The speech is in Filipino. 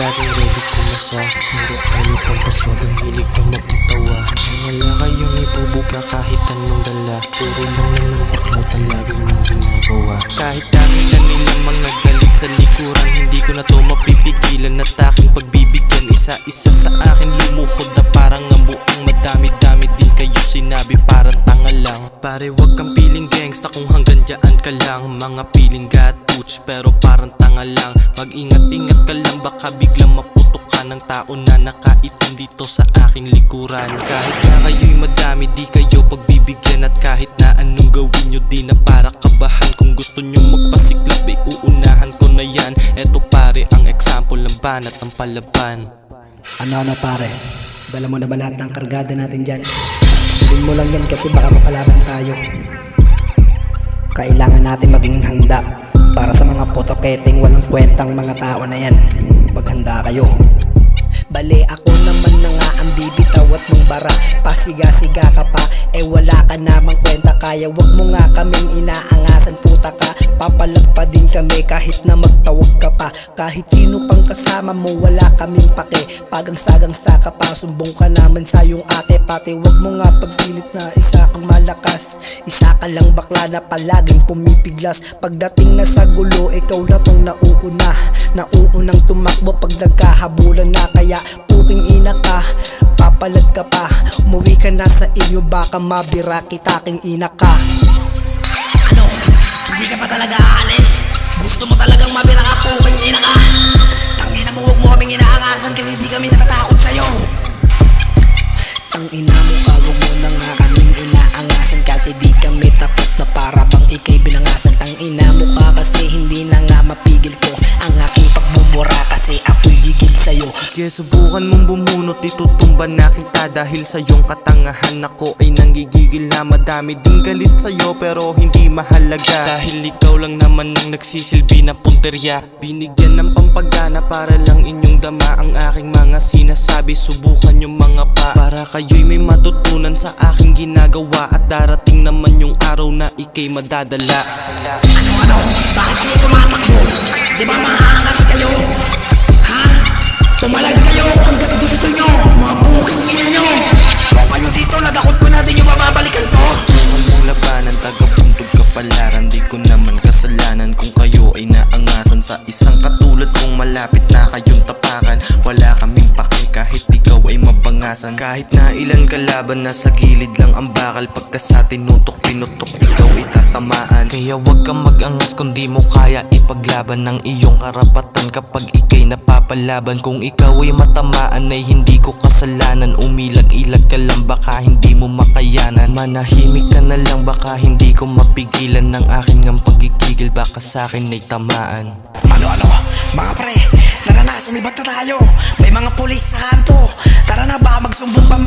laging ready kumasa. Puro kayo pampaswag ang hilig na magpatawa. Wala kayong ibubuga kahit anong dala. Puro lang naman pakmutan lagi niyong ginagawa. Kahit dami na nilang mga galit sa likuran, hindi ko na to mapipigilan at aking pagbibigyan. Isa-isa sa akin lumuhod na parang ambuang madami-dami din kayo sinabi parang tanga lang. Pare wag kang piling gangsta kung hanggang dyan ka lang. Mga piling gatuch pero parang tanga lang. Mag-ingat-ingat ka lang baka biglang maputok ka ng tao na nakaitim dito sa aking likuran. Kahit na kayo'y madami di kayo pagbibigyan, at kahit na anong gawin nyo di na para kabahan. Kung gusto nyo magpasiklab ay uunahan ko na yan. Eto pare ang example ng banat ng palaban. Ano pare, dala mo na ba lahat ng kargada natin dyan? Sabihin mo lang yan kasi baka mapalaban tayo. Kailangan natin maging handa para sa mga potoketing walang kwentang mga tao na yan. Maghanda kayo. Bale ako naman na nga ang bibitaw at mong bara. Pasiga-siga ka pa, wala ka namang kwenta. Kaya wag mo nga kaming inaangasan, puta ka. Papalag pa din kami kahit na magtawag ka pa. Kahit sino pang kasama mo wala kaming pake. Pagang-sagang-sa ka pa, sumbong ka naman sa yung ate. Pati wag mo nga pagpilit na isa kang malakas. Isa ka lang bakla na palaging pumipiglas. Pagdating na sa gulo, ikaw na tong nauuna. Nauunang tumakbo pag nagkahabulan na. Kaya puking ina ka, papalag ka pa. Umuwi ka na sa inyo baka mabira kita king ina ka. Ano? Hindi ka pa talaga aalis? Gusto mo talagang mabira ka, puking ina ka? Tangina mo, huwag mo kaming inaangasan kasi hindi kami natatakot sa'yo. Ang ina mo ka, huwag mo na nga kaming inaangasan kasi di kami takot na para bang ikay binangasan. Ang ina mo ka kasi hindi na nga mapigil ko ang aking pagbubura kasi ako'y gigil sa'yo. Sige subukan mong bumunot, itutumba na kita. Dahil sa iyong katangahan ako ay nanggigigil na. Madami ding galit sa'yo pero hindi mahalaga. Dahil ikaw lang naman ang nagsisilbi na punterya. Binigyan ng pampagana para lang inyong dama ang aking mga sinasabi. Subukan yung mga pa para kayo'y may matutunan sa aking ginagawa. At darating naman yung araw na ikay madadala. Ano? Bakit kayo tumatakbo? Di ba maangas kayo? Ha? Tumalag kayo hanggat gusto nyo, mga buking ina nyo. Tropa nyo dito, nadakot ko natin yung mababalikan to. Kung mong labanan, taga-buntog kapalaran. Di ko naman kasalanan kung kayo ay naangasan. Sa isang katulad kong malapit na kayong tapakan. Wala kaming pake kahit ikaw ay mabangasan. Kahit na ilan kalaban, nasa gilid lang ang bakal. Pagka sa tinutok, pinutok, ikaw ay tatamaan. Kaya wag kang mag-angas kung di mo kaya ipaglaban ng iyong karapatan kapag ikay napapalaban. Kung ikaw ay matamaan ay hindi ko kasalanan. Umilag-ilag ka lang baka hindi mo makayanan. Manahimik ka na lang baka hindi ko mapigilan ng akin ngang pagigigil baka sa akin ay tamaan. Ano? Mga pre, tara na, sumibat na tayo. May mga pulis sa kanto. Tara na, baka magsumbong pa